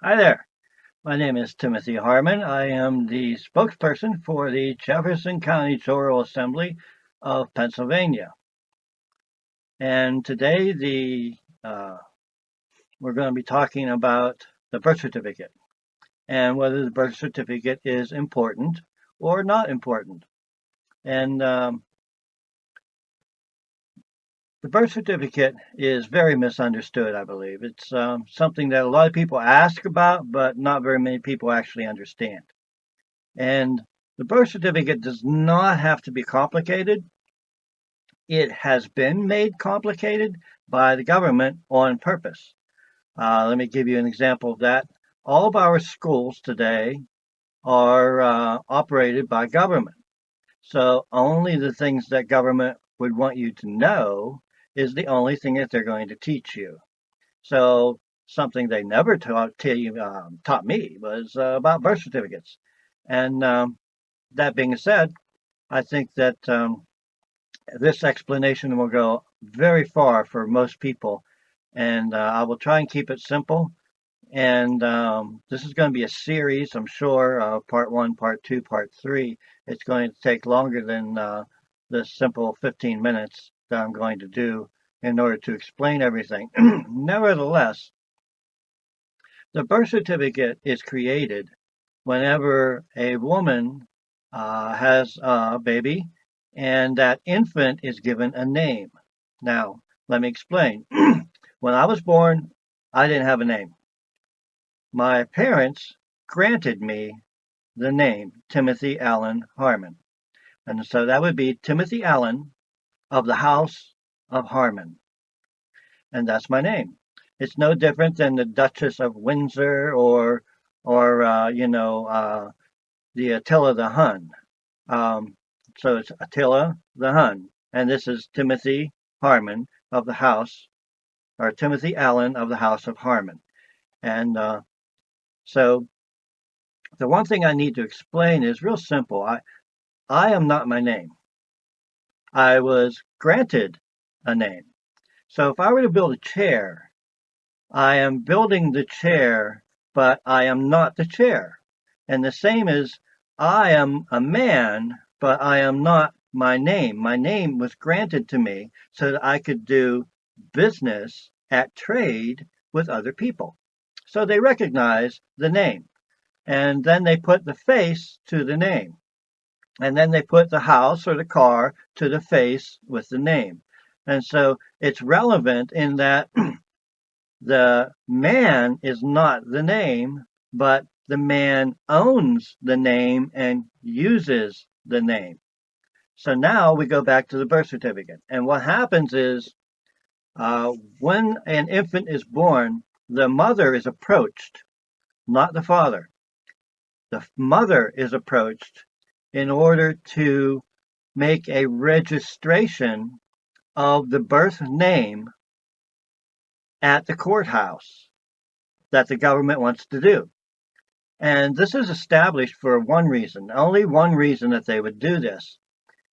Hi there. My name is Timothy Harmon. I am the spokesperson for the Jefferson County General Assembly of Pennsylvania. And today uh, we're going to be talking about the birth certificate and whether the birth certificate is important or not important. And the birth certificate is very misunderstood, I believe. It's something that a lot of people ask about, but not very many people actually understand. And the birth certificate does not have to be complicated. It has been made complicated by the government on purpose. Let me give you an example of that. All of our schools today are operated by government. So only the things that government would want you to know is the only thing that they're going to teach you. So something they never taught me was about birth certificates. And that being said, I think that this explanation will go very far for most people, and I will try and keep it simple. And this is going to be a series, I'm sure, part one, part two, part three. It's going to take longer than the simple 15 minutes that I'm going to do in order to explain everything. Nevertheless, the birth certificate is created whenever a woman has a baby and that infant is given a name. Now, let me explain. When I was born, I didn't have a name. My parents granted me the name Timothy Allen Harmon. And so that would be Timothy Allen of the House of Harmon. And that's my name. It's no different than the Duchess of Windsor or the Attila the Hun. Um, so it's Attila the Hun, and this is Timothy Harmon of the House, or Timothy Allen of the House of Harmon. And so the one thing I need to explain is real simple. I am not my name. I was granted a name. So if I were to build a chair, I am building the chair, but I am not the chair. And the same is, I am a man, but I am not my name. My name was granted to me so that I could do business at trade with other people. So they recognize the name. And then they put the face to the name. And then they put the house or the car to the face with the name. And so it's relevant in that the man is not the name, but the man owns the name and uses the name. So now we go back to the birth certificate. And what happens is when an infant is born, the mother is approached, not the father. The mother is approached in order to make a registration of the birth name at the courthouse that the government wants to do. And this is established for one reason, only one reason that they would do this.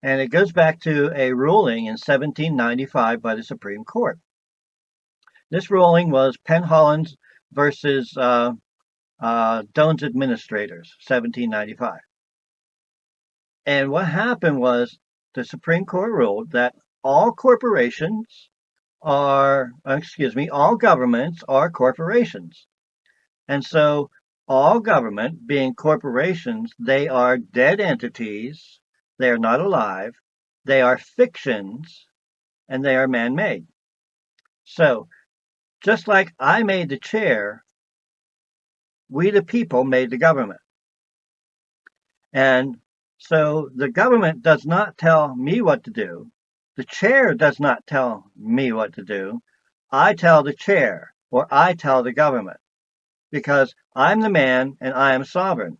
And it goes back to a ruling in 1795 by the Supreme Court. This ruling was Penholland versus Doan's Administrators, 1795. And what happened was the Supreme Court ruled that all corporations all governments are corporations. And so all government being corporations, they are dead entities. They are not alive. They are fictions and they are man-made. So just like I made the chair, we the people made the government. And so the government does not tell me what to do. The chair does not tell me what to do. I tell the chair or I tell the government because I'm the man and I am sovereign.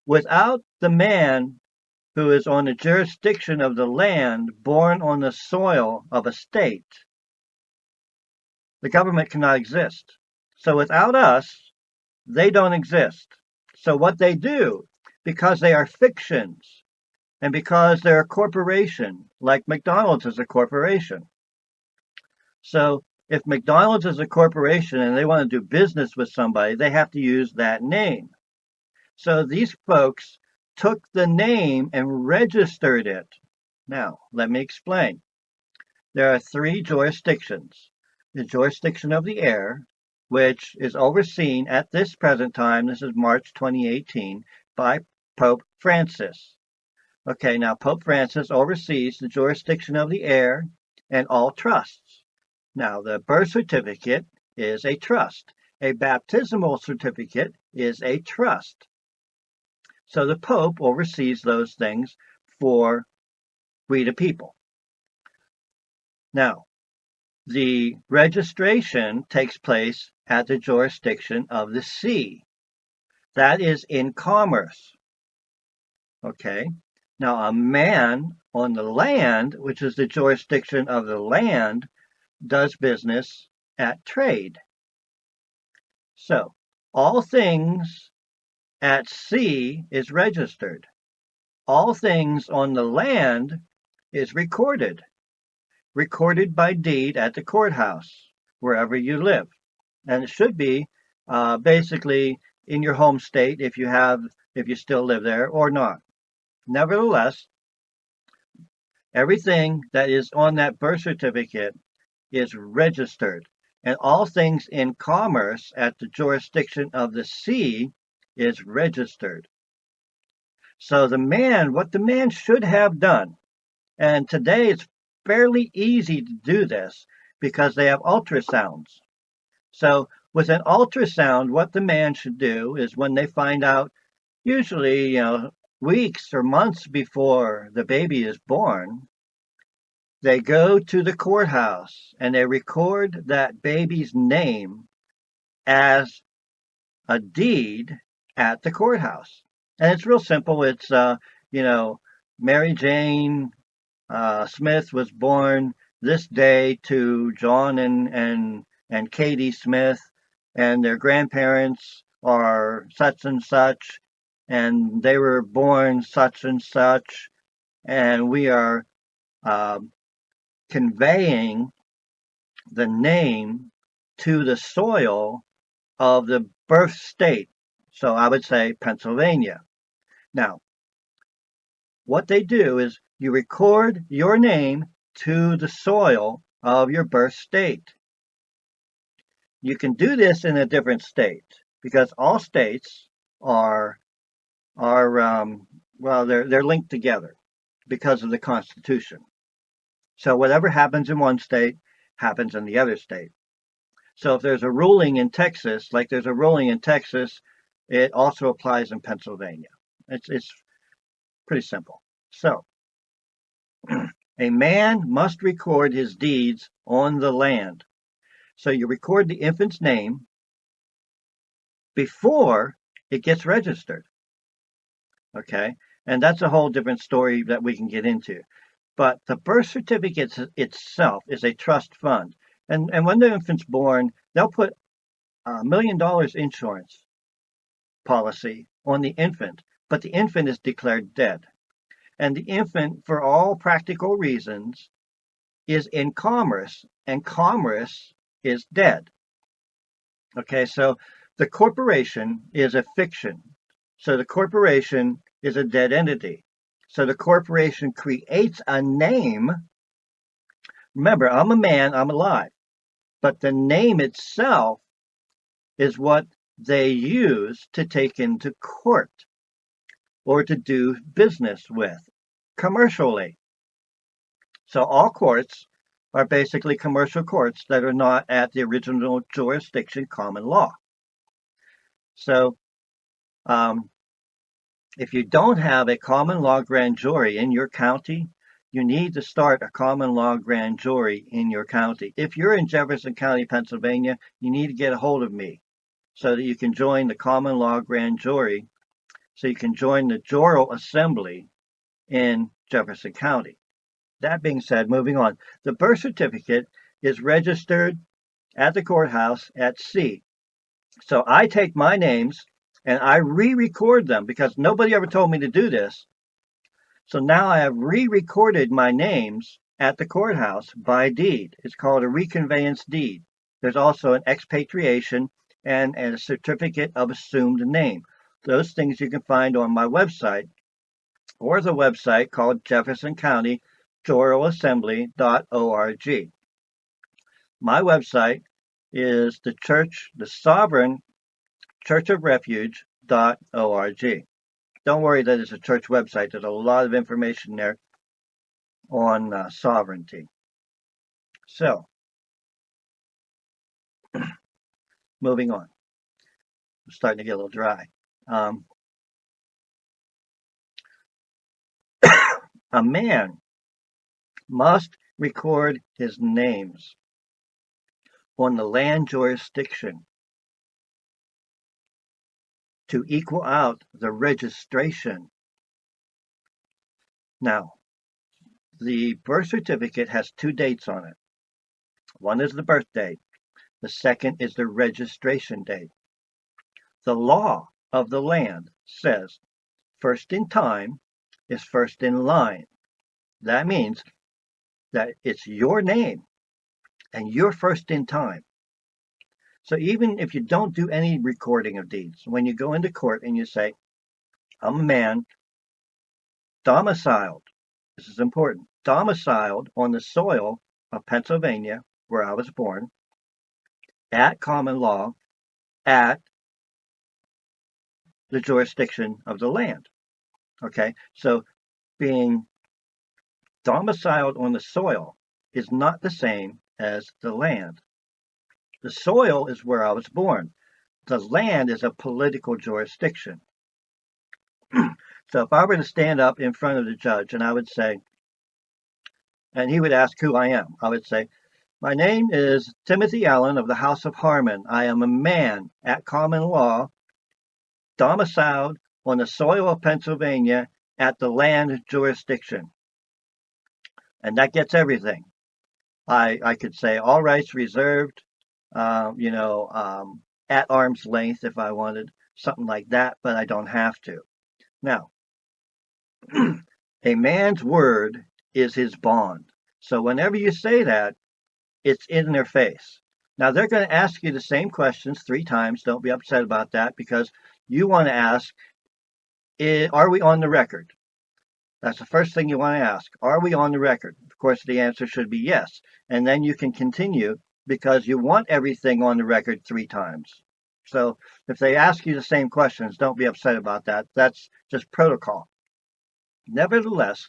Without the man who is on the jurisdiction of the land born on the soil of a state, the government cannot exist. So without us, they don't exist. So what they do, because they are fictions and because they're a corporation, like McDonald's is a corporation. So If McDonald's is a corporation and they want to do business with somebody, they have to use that name. So these folks took the name and registered it. Now, let me explain. There are three jurisdictions. The jurisdiction of the air, which is overseen at this present time, this is March 2018, by Pope Francis. Okay, now Pope Francis oversees the jurisdiction of the air and all trusts. Now, the birth certificate is a trust. A baptismal certificate is a trust. So the Pope oversees those things for we the people. Now, the registration takes place at the jurisdiction of the sea. That is in commerce. Okay. Now, a man on the land, which is the jurisdiction of the land, does business at trade. So, all things at sea is registered. All things on the land is recorded by deed at the courthouse, wherever you live. And it should be basically in your home state if you still live there or not. Nevertheless, everything that is on that birth certificate is registered, and all things in commerce at the jurisdiction of the sea is registered. So what the man should have done, and today it's fairly easy to do this because they have ultrasounds. So with an ultrasound, what the man should do is when they find out, usually, weeks or months before the baby is born, they go to the courthouse and they record that baby's name as a deed at the courthouse. And it's real simple. It's, Mary Jane Smith was born this day to John and Katie Smith, and their grandparents are such and such, and they were born such and such, and we are conveying the name to the soil of the birth state. So I would say Pennsylvania. Now, what they do is you record your name to the soil of your birth state. You can do this in a different state because all states are they're linked together because of the Constitution. So whatever happens in one state happens in the other state. So if there's a ruling in Texas, like there's a ruling in Texas, it also applies in Pennsylvania. It's pretty simple. So a man must record his deeds on the land. So you record the infant's name before it gets registered. Okay, and that's a whole different story that we can get into. But the birth certificate itself is a trust fund. And when the infant's born, they'll put $1 million insurance policy on the infant, but the infant is declared dead. And the infant, for all practical reasons, is in commerce, and commerce is dead. Okay, so the corporation is a fiction. So the corporation is a dead entity. So the corporation creates a name. Remember, I'm a man, I'm alive. But the name itself is what they use to take into court or to do business with commercially. So all courts are basically commercial courts that are not at the original jurisdiction common law. So if you don't have a common law grand jury in your county, you need to start a common law grand jury in your county. If you're in Jefferson County, Pennsylvania, you need to get a hold of me so that you can join the common law grand jury, so you can join the Joral Assembly in Jefferson County. That being said, moving on, the birth certificate is registered at the courthouse at sea. So I take my names and I re-record them because nobody ever told me to do this. So now I have re-recorded my names at the courthouse by deed. It's called a reconveyance deed. There's also an expatriation and a certificate of assumed name. Those things you can find on my website or the website called Jefferson County JoralAssembly.org. My website is the Sovereign Church of Refuge.org. Don't worry that it's a church website. There's a lot of information there on sovereignty. So, moving on. I'm starting to get a little dry. A man must record his names on the land jurisdiction to equal out the registration. Now, the birth certificate has two dates on it. One is the birth date. The second is the registration date. The law of the land says first in time is first in line. That means that it's your name and you're first in time. So even if you don't do any recording of deeds, when you go into court and you say, I'm a man domiciled, this is important, domiciled on the soil of Pennsylvania, where I was born, at common law, at the jurisdiction of the land. Okay, so being domiciled on the soil is not the same as the land. The soil is where I was born. The land is a political jurisdiction. So if I were to stand up in front of the judge and I would say, and he would ask who I am, I would say, my name is Timothy Allen of the House of Harmon. I am a man at common law, domiciled on the soil of Pennsylvania at the land jurisdiction. And that gets everything. I could say all rights reserved, at arm's length if I wanted, something like that, but I don't have to. Now, a man's word is his bond. So whenever you say that, it's in their face. Now, they're going to ask you the same questions 3 times. Don't be upset about that because you want to ask, are we on the record? That's the first thing you want to ask. Are we on the record? Of course, the answer should be yes. And then you can continue because you want everything on the record 3 times. So if they ask you the same questions, don't be upset about that. That's just protocol. Nevertheless,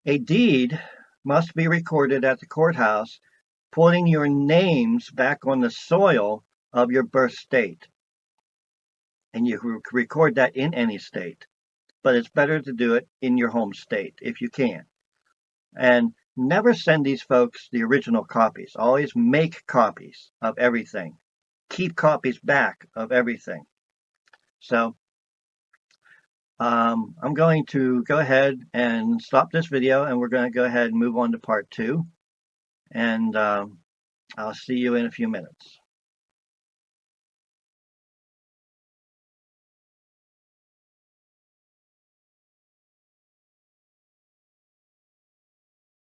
a deed must be recorded at the courthouse, putting your names back on the soil of your birth state. And you record that in any state, but it's better to do it in your home state if you can. And never send these folks the original copies. Always make copies of everything. Keep copies back of everything. So I'm going to go ahead and stop this video, and we're going to go ahead and move on to part 2. And I'll see you in a few minutes.